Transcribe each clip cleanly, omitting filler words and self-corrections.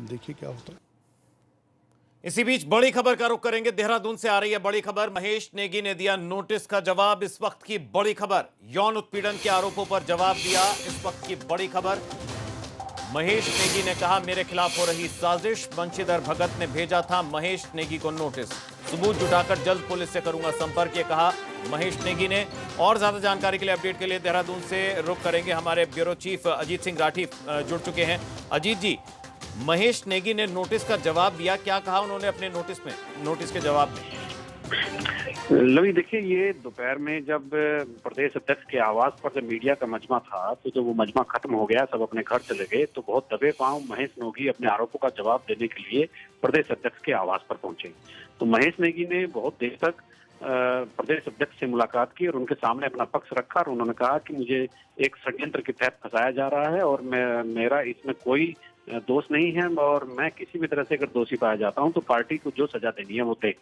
देखिए क्या होता है। इसी बीच बड़ी खबर का रुख करेंगे। देहरादून से आ रही है बड़ी खबर। महेश नेगी ने दिया नोटिस का जवाब। इस वक्त की बड़ी खबर, यौन उत्पीड़न के आरोपों पर जवाब दिया। इस वक्त की बड़ी खबर, महेश नेगी ने कहा मेरे खिलाफ हो रही साजिश। बंशीधर भगत ने भेजा था महेश नेगी को नोटिस। सबूत जुटाकर जल्द पुलिस से करूंगा संपर्क, ये कहा महेश नेगी ने। और ज्यादा जानकारी के लिए, अपडेट के लिए देहरादून से रुख करेंगे। हमारे ब्यूरो चीफ अजीत सिंह राठी जुड़ चुके हैं। अजीत जी, महेश नेगी ने नोटिस का जवाब दिया, क्या कहा उन्होंने अपने नोटिस के जवाब में? लवी, देखिए, ये दोपहर में जब प्रदेश अध्यक्ष के आवास पर जब मीडिया का मजमा था, तो जब वो मजमा खत्म हो गया, सब अपने घर चले गए, तो बहुत दबे पांव महेश नेगी अपने आरोपों का जवाब देने के लिए प्रदेश अध्यक्ष के आवास पर पहुंचे। तो महेश नेगी ने बहुत देर तक प्रदेश अध्यक्ष से मुलाकात की और उनके सामने अपना पक्ष रखा और उन्होंने कहा कि मुझे एक षड्यंत्र के तहत फंसाया जा रहा है और मेरा इसमें कोई दोष नहीं है और मैं किसी भी तरह से अगर दोषी पाया जाता हूं तो पार्टी को जो सजा देनी है वो दे।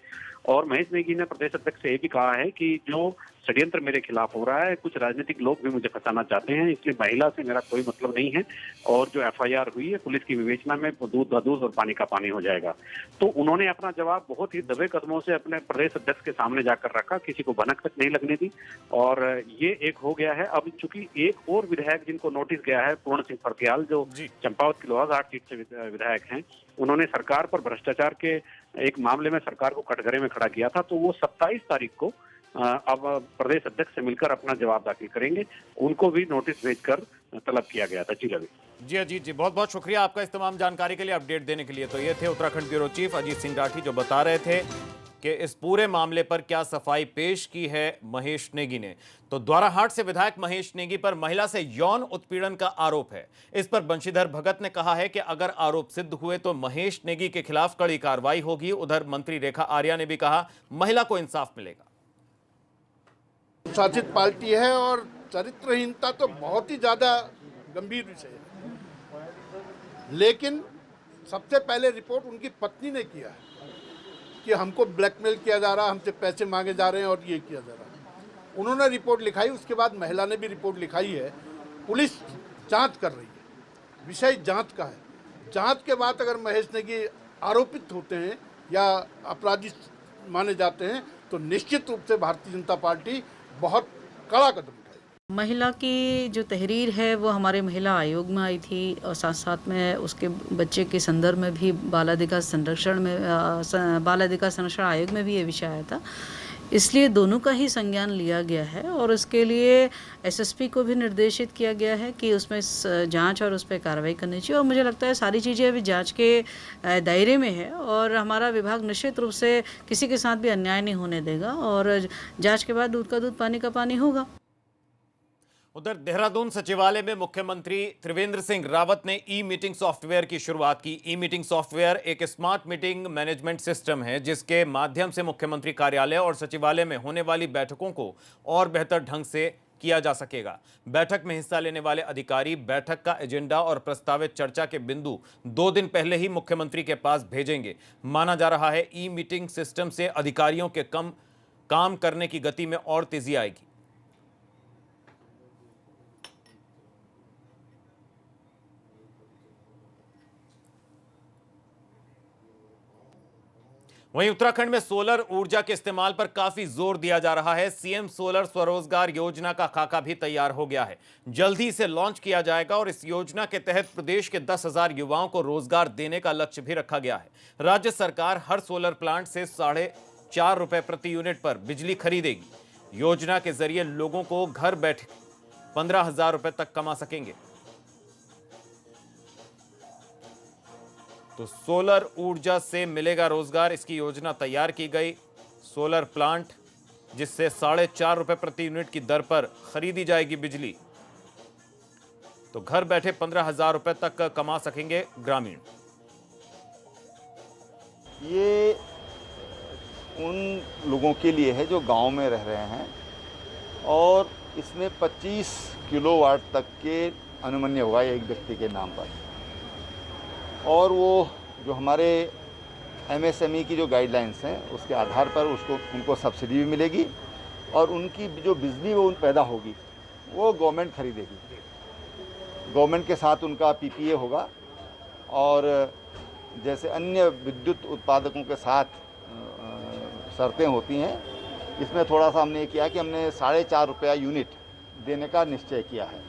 और महेश नेगी ने प्रदेश अध्यक्ष से ये भी कहा है कि जो षड्यंत्र मेरे खिलाफ हो रहा है, कुछ राजनीतिक लोग भी मुझे फंसाना चाहते हैं, इसलिए महिला से मेरा कोई मतलब नहीं है और जो एफआईआर हुई है पुलिस की विवेचना में दूध का दूध और पानी का पानी हो जाएगा। तो उन्होंने अपना जवाब बहुत ही दबे कदमों से अपने प्रदेश अध्यक्ष के सामने जाकर रखा, किसी को भनक तक नहीं लगने दी। और ये एक हो गया है। अब चूंकि एक और विधायक जिनको नोटिस गया है, पूर्ण सिंह फर्त्याल, जो चंपावत की लोहाघाट सीट से विधायक हैं, उन्होंने सरकार पर भ्रष्टाचार के एक मामले में सरकार को कटघरे में खड़ा किया था, तो वो 27 तारीख को अब प्रदेश अध्यक्ष से मिलकर अपना जवाब दाखिल करेंगे। उनको भी नोटिस भेजकर तलब किया गया था। जी रवि। जी अजीत जी, बहुत बहुत शुक्रिया आपका इस तमाम जानकारी के लिए, अपडेट देने के लिए। तो ये थे उत्तराखंड ब्यूरो चीफ अजीत सिंह राठी, जो बता रहे थे कि इस पूरे मामले पर क्या सफाई पेश की है महेश नेगी ने। तो द्वाराहाट से विधायक महेश नेगी पर महिला से यौन उत्पीड़न का आरोप है। इस पर बंशीधर भगत ने कहा है कि अगर आरोप सिद्ध हुए तो महेश नेगी के खिलाफ कड़ी कार्रवाई होगी। उधर मंत्री रेखा आर्या ने भी कहा महिला को इंसाफ मिलेगा। शासित पार्टी है और चरित्रहीनता तो बहुत ही ज्यादा गंभीर विषय है, लेकिन सबसे पहले रिपोर्ट उनकी पत्नी ने किया है कि हमको ब्लैकमेल किया जा रहा, हमसे पैसे मांगे जा रहे हैं और ये किया जा रहा है। उन्होंने रिपोर्ट लिखाई, उसके बाद महिला ने भी रिपोर्ट लिखाई है। पुलिस जांच कर रही है, विषय जांच का है। जांच के बाद अगर महेश नेगी आरोपित होते हैं या अपराधी माने जाते हैं तो निश्चित रूप से भारतीय जनता पार्टी बहुत कड़ा कदम उठाएगी। महिला की जो तहरीर है वो हमारे महिला आयोग में आई थी और साथ साथ में उसके बच्चे के संदर्भ में भी बाल अधिकार संरक्षण आयोग में भी ये विषय आया था। इसलिए दोनों का ही संज्ञान लिया गया है और इसके लिए एसएसपी को भी निर्देशित किया गया है कि उसमें जांच और उस पर कार्रवाई करनी चाहिए। और मुझे लगता है सारी चीज़ें अभी जांच के दायरे में है और हमारा विभाग निश्चित रूप से किसी के साथ भी अन्याय नहीं होने देगा और जांच के बाद दूध का दूध पानी का पानी होगा। उधर देहरादून सचिवालय में मुख्यमंत्री त्रिवेंद्र सिंह रावत ने ई मीटिंग सॉफ्टवेयर की शुरुआत की। ई मीटिंग सॉफ्टवेयर एक स्मार्ट मीटिंग मैनेजमेंट सिस्टम है जिसके माध्यम से मुख्यमंत्री कार्यालय और सचिवालय में होने वाली बैठकों को और बेहतर ढंग से किया जा सकेगा। बैठक में हिस्सा लेने वाले अधिकारी बैठक का एजेंडा और प्रस्तावित चर्चा के बिंदु 2 दिन पहले ही मुख्यमंत्री के पास भेजेंगे। माना जा रहा है ई मीटिंग सिस्टम से अधिकारियों के काम करने की गति में और तेजी आएगी। वहीं उत्तराखंड में सोलर ऊर्जा के इस्तेमाल पर काफी जोर दिया जा रहा है। सीएम सोलर स्वरोजगार योजना का खाका भी तैयार हो गया है। जल्द ही इसे लॉन्च किया जाएगा और इस योजना के तहत प्रदेश के 10,000 युवाओं को रोजगार देने का लक्ष्य भी रखा गया है। राज्य सरकार हर सोलर प्लांट से 4.5 रुपए प्रति यूनिट पर बिजली खरीदेगी। योजना के जरिए लोगों को घर बैठे 15,000 रुपए तक कमा सकेंगे। तो सोलर ऊर्जा से मिलेगा रोजगार, इसकी योजना तैयार की गई। सोलर प्लांट जिससे 4.5 रुपए प्रति यूनिट की दर पर खरीदी जाएगी बिजली, तो घर बैठे 15,000 रुपए तक कमा सकेंगे ग्रामीण। ये उन लोगों के लिए है जो गांव में रह रहे हैं और इसमें 25 किलोवाट तक के अनुमन्य होगा एक व्यक्ति के नाम पर। और वो जो हमारे एमएसएमई की जो गाइडलाइंस हैं उसके आधार पर उनको सब्सिडी भी मिलेगी और उनकी जो बिजली वो पैदा होगी वो गवर्नमेंट खरीदेगी। गवर्नमेंट के साथ उनका पीपीए होगा और जैसे अन्य विद्युत उत्पादकों के साथ शर्तें होती हैं, इसमें थोड़ा सा हमने ये किया कि हमने 4.5 रुपया यूनिट देने का निश्चय किया है।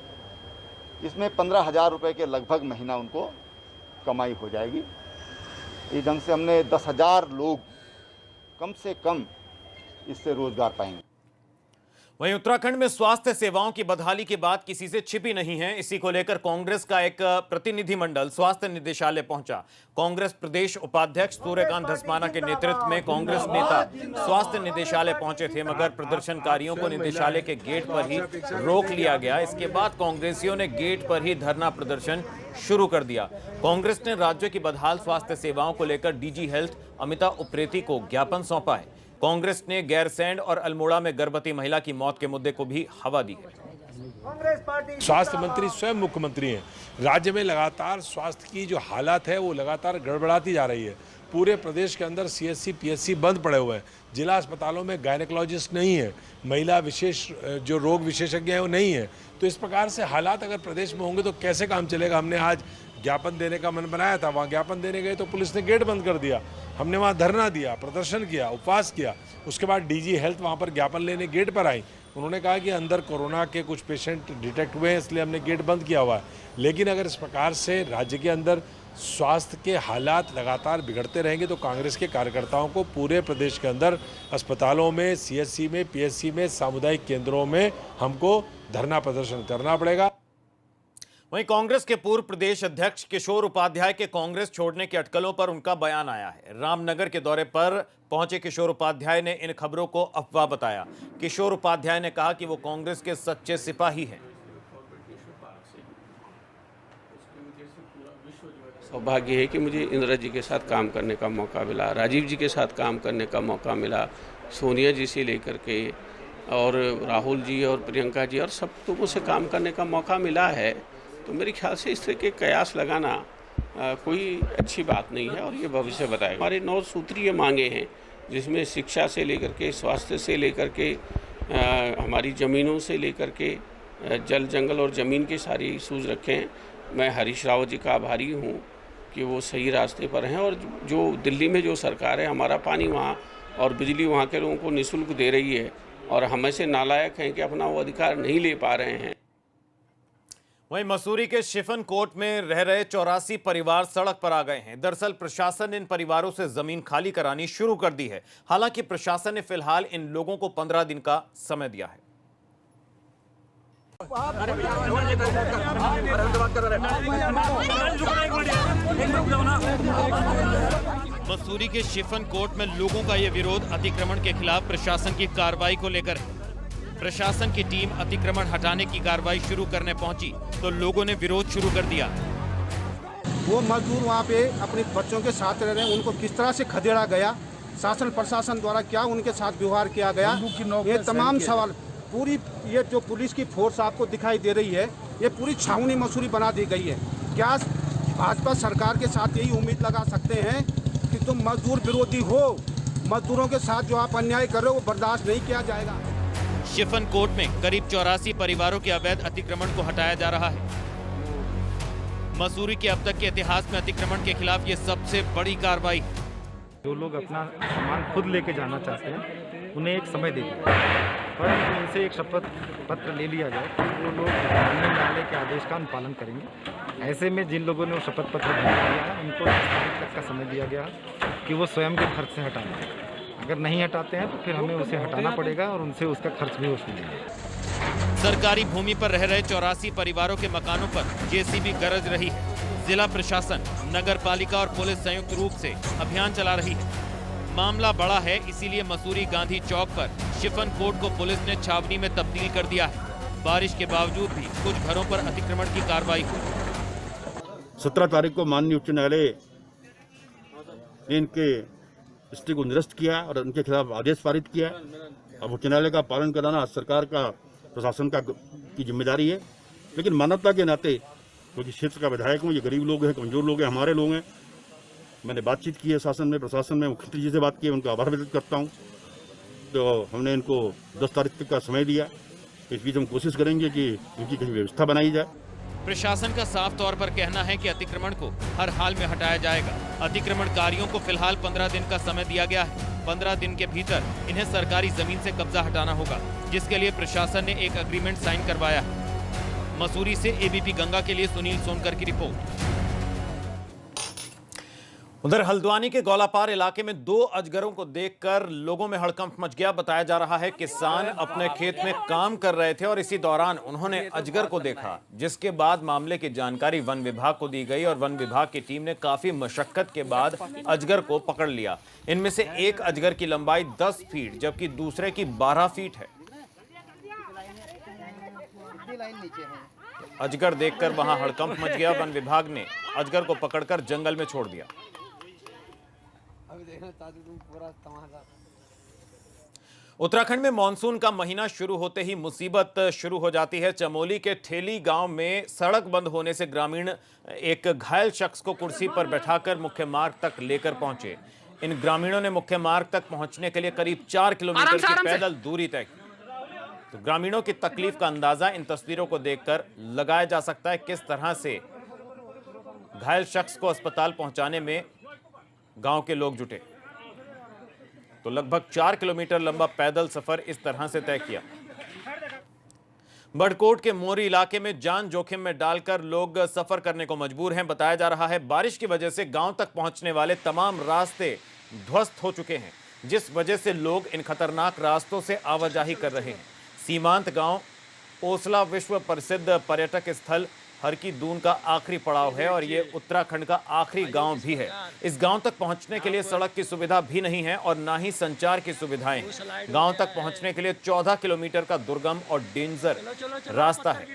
इसमें 15,000 रुपये के लगभग महीना उनको कमाई हो जाएगी। इस ढंग से हमने 10,000 लोग कम से कम इससे रोजगार पाएंगे। वहीं उत्तराखंड में स्वास्थ्य सेवाओं की बदहाली की बात किसी से छिपी नहीं है। इसी को लेकर कांग्रेस का एक प्रतिनिधिमंडल स्वास्थ्य निदेशालय पहुंचा। कांग्रेस प्रदेश उपाध्यक्ष सूर्यकांत धस्माना के नेतृत्व में कांग्रेस नेता स्वास्थ्य निदेशालय पहुंचे थे, मगर प्रदर्शनकारियों को निदेशालय के गेट पर ही रोक लिया गया। इसके बाद कांग्रेसियों ने गेट पर ही धरना प्रदर्शन शुरू कर दिया। कांग्रेस ने राज्य की बदहाल स्वास्थ्य सेवाओं को लेकर डीजी हेल्थ अमिता उप्रेती को ज्ञापन सौंपा है। कांग्रेस ने गैरसैंण और अल्मोड़ा में गर्भवती महिला की मौत के मुद्दे को भी हवा दी है। स्वास्थ्य मंत्री स्वयं मुख्यमंत्री हैं। राज्य में लगातार स्वास्थ्य की जो हालत है वो लगातार गड़बड़ाती जा रही है। पूरे प्रदेश के अंदर सीएससी पीएससी बंद पड़े हुए हैं। जिला अस्पतालों में गायनेकोलॉजिस्ट नहीं है, महिला विशेष जो रोग विशेषज्ञ हैं वो नहीं है। तो इस प्रकार से हालात अगर प्रदेश में होंगे तो कैसे काम चलेगा। हमने आज ज्ञापन देने का मन बनाया था, वहाँ ज्ञापन देने गए तो पुलिस ने गेट बंद कर दिया। हमने वहाँ धरना दिया, प्रदर्शन किया, उपवास किया। उसके बाद डीजी हेल्थ वहाँ पर ज्ञापन लेने गेट पर आई। उन्होंने कहा कि अंदर कोरोना के कुछ पेशेंट डिटेक्ट हुए हैं, इसलिए हमने गेट बंद किया हुआ है। लेकिन अगर इस प्रकार से राज्य के अंदर स्वास्थ्य के हालात लगातार बिगड़ते रहेंगे तो कांग्रेस के कार्यकर्ताओं को पूरे प्रदेश के अंदर अस्पतालों में, सीएससी में, पीएससी में, सामुदायिक केंद्रों में हमको धरना प्रदर्शन करना पड़ेगा। वहीं कांग्रेस के पूर्व प्रदेश अध्यक्ष किशोर उपाध्याय के कांग्रेस छोड़ने की अटकलों पर उनका बयान आया है। रामनगर के दौरे पर पहुंचे किशोर उपाध्याय ने इन खबरों को अफवाह बताया। किशोर उपाध्याय ने कहा कि वो कांग्रेस के सच्चे सिपाही हैं। सौभाग्य है कि मुझे इंदिरा जी के साथ काम करने का मौका मिला, राजीव जी के साथ काम करने का मौका मिला, सोनिया जी से लेकर के और राहुल जी और प्रियंका जी और सब लोगों से काम करने का मौका मिला है। तो मेरे ख्याल से इस तरह के कयास लगाना कोई अच्छी बात नहीं है और ये भविष्य बताएगा। हमारे 9 सूत्रीय मांगे हैं, जिसमें शिक्षा से लेकर के, स्वास्थ्य से लेकर के, हमारी ज़मीनों से लेकर के, जल जंगल और ज़मीन के सारे इशूज़ रखे हैं। मैं हरीश रावत जी का आभारी हूँ कि वो सही रास्ते पर हैं और जो दिल्ली में जो सरकार है, हमारा पानी वहाँ और बिजली वहाँ के लोगों को निःशुल्क दे रही है और हम ऐसे नालायक हैं कि अपना वो अधिकार नहीं ले पा रहे हैं। वहीं मसूरी के शिफन कोट में रह रहे 84 परिवार सड़क पर आ गए हैं। दरअसल प्रशासन ने इन परिवारों से जमीन खाली करानी शुरू कर दी है। हालांकि प्रशासन ने फिलहाल इन लोगों को 15 दिन का समय दिया है। मसूरी के शिफन कोट में लोगों का यह विरोध अतिक्रमण के खिलाफ प्रशासन की कार्रवाई को लेकर है। प्रशासन की टीम अतिक्रमण हटाने की कार्रवाई शुरू करने पहुंची तो लोगों ने विरोध शुरू कर दिया। वो मजदूर वहाँ पे अपने बच्चों के साथ रह रहे हैं, उनको किस तरह से खदेड़ा गया, शासन प्रशासन द्वारा क्या उनके साथ व्यवहार किया गया, ये तमाम सवाल। पूरी ये जो पुलिस की फोर्स आपको दिखाई दे रही है, ये पूरी छावनी मसूरी बना दी गई है। क्या भाजपा सरकार के साथ यही उम्मीद लगा सकते हैं कि तुम मजदूर विरोधी हो, मजदूरों के साथ जो आप अन्याय कर रहे हो वो बर्दाश्त नहीं किया जाएगा। शिफन कोट में करीब 84 परिवारों के अवैध अतिक्रमण को हटाया जा रहा है। मसूरी के अब तक के इतिहास में अतिक्रमण के खिलाफ ये सबसे बड़ी कार्रवाई है। जो लोग अपना सामान खुद लेके जाना चाहते हैं उन्हें एक समय दे दिया और उनसे एक शपथ पत्र ले लिया जाए कि वो लोग माननीय न्यायालय के आदेश का अनुपालन करेंगे। ऐसे में जिन लोगों ने वो शपथ पत्र भर दिया है उनको 10 तारीख तक का समय दिया गया है कि वो स्वयं के खर्च से हटाएं। अगर नहीं हटाते हैं तो फिर हमें उसे हटाना पड़ेगा और उनसे उसका खर्च भी वसूलेंगे। सरकारी भूमि पर रह रहे 84 परिवारों के मकानों पर जेसीबी गरज रही है। जिला प्रशासन, नगर पालिका और पुलिस संयुक्त रूप से अभियान चला रही है। मामला बड़ा है, इसीलिए मसूरी गांधी चौक पर शिफन कोट को पुलिस ने छावनी में तब्दील कर दिया है। बारिश के बावजूद भी कुछ घरों पर अतिक्रमण की कार्रवाई हुई। 17 तारीख को माननीय उच्च न्यायालय ने इनके स्थिति को निरस्त किया और उनके खिलाफ आदेश पारित किया। अब उच्च न्यायालय का पालन कराना सरकार का, प्रशासन का की जिम्मेदारी है। लेकिन मानवता के नाते, क्योंकि क्षेत्र का विधायक हूँ, ये गरीब लोग हैं, कमजोर लोग हैं, हमारे लोग हैं, मैंने बातचीत की है शासन में, प्रशासन में, मुख्यमंत्री जी से बात की है, उनका आभार व्यक्त करता हूँ। तो हमने इनको 10 तारीख तक का समय दिया। इस बीच हम कोशिश करेंगे कि इनकी कहीं व्यवस्था बनाई जाए। प्रशासन का साफ तौर पर कहना है कि अतिक्रमण को हर हाल में हटाया जाएगा। अतिक्रमणकारियों को फिलहाल 15 दिन का समय दिया गया है। 15 दिन के भीतर इन्हें सरकारी जमीन से कब्जा हटाना होगा, जिसके लिए प्रशासन ने एक एग्रीमेंट साइन करवाया है। मसूरी से एबीपी गंगा के लिए सुनील सोनकर की रिपोर्ट। उधर हल्द्वानी के गौलापार इलाके में 2 अजगरों को देखकर लोगों में हड़कंप मच गया। बताया जा रहा है किसान अपने खेत में काम कर रहे थे और इसी दौरान उन्होंने अजगर को देखा, जिसके बाद मामले की जानकारी वन विभाग को दी गई और वन विभाग की टीम ने काफी मशक्कत के बाद अजगर को पकड़ लिया। इनमें से एक अजगर की लंबाई 10 फीट जबकि दूसरे की 12 फीट है। अजगर देखकर वहां हड़कंप मच गया। वन विभाग ने अजगर को पकड़कर जंगल में छोड़ दिया। उत्तराखंड में मानसून का महीना शुरू होते ही मुसीबत शुरू हो जाती है। चमोली के ठेली गांव में सड़क बंद होने से ग्रामीण एक घायल शख्स को कुर्सी पर बैठाकर मुख्य मार्ग तक लेकर पहुंचे। इन ग्रामीणों ने मुख्य मार्ग तक पहुंचने के लिए करीब 4 किलोमीटर की पैदल दूरी तय की। तो ग्रामीणों की तकलीफ का अंदाजा इन तस्वीरों को देखकर लगाया जा सकता है किस तरह से घायल शख्स को अस्पताल पहुंचाने में गांव के लोग जुटे। तो लगभग 4 किलोमीटर लंबा पैदल सफर इस तरह से तय किया। बड़कोट के मोरी इलाके में जान जोखिम में डालकर लोग सफर करने को मजबूर हैं। बताया जा रहा है बारिश की वजह से गांव तक पहुंचने वाले तमाम रास्ते ध्वस्त हो चुके हैं, जिस वजह से लोग इन खतरनाक रास्तों से आवाजाही कर रहे हैं। सीमांत गांव ओसला विश्व प्रसिद्ध पर्यटक स्थल हर की दून का आखिरी पड़ाव है और ये उत्तराखंड का आखिरी गांव भी है। इस गांव तक पहुंचने के लिए सड़क की सुविधा भी नहीं है और ना ही संचार की सुविधाएं। गांव तक पहुंचने के लिए 14 किलोमीटर का दुर्गम और डेंजर रास्ता है।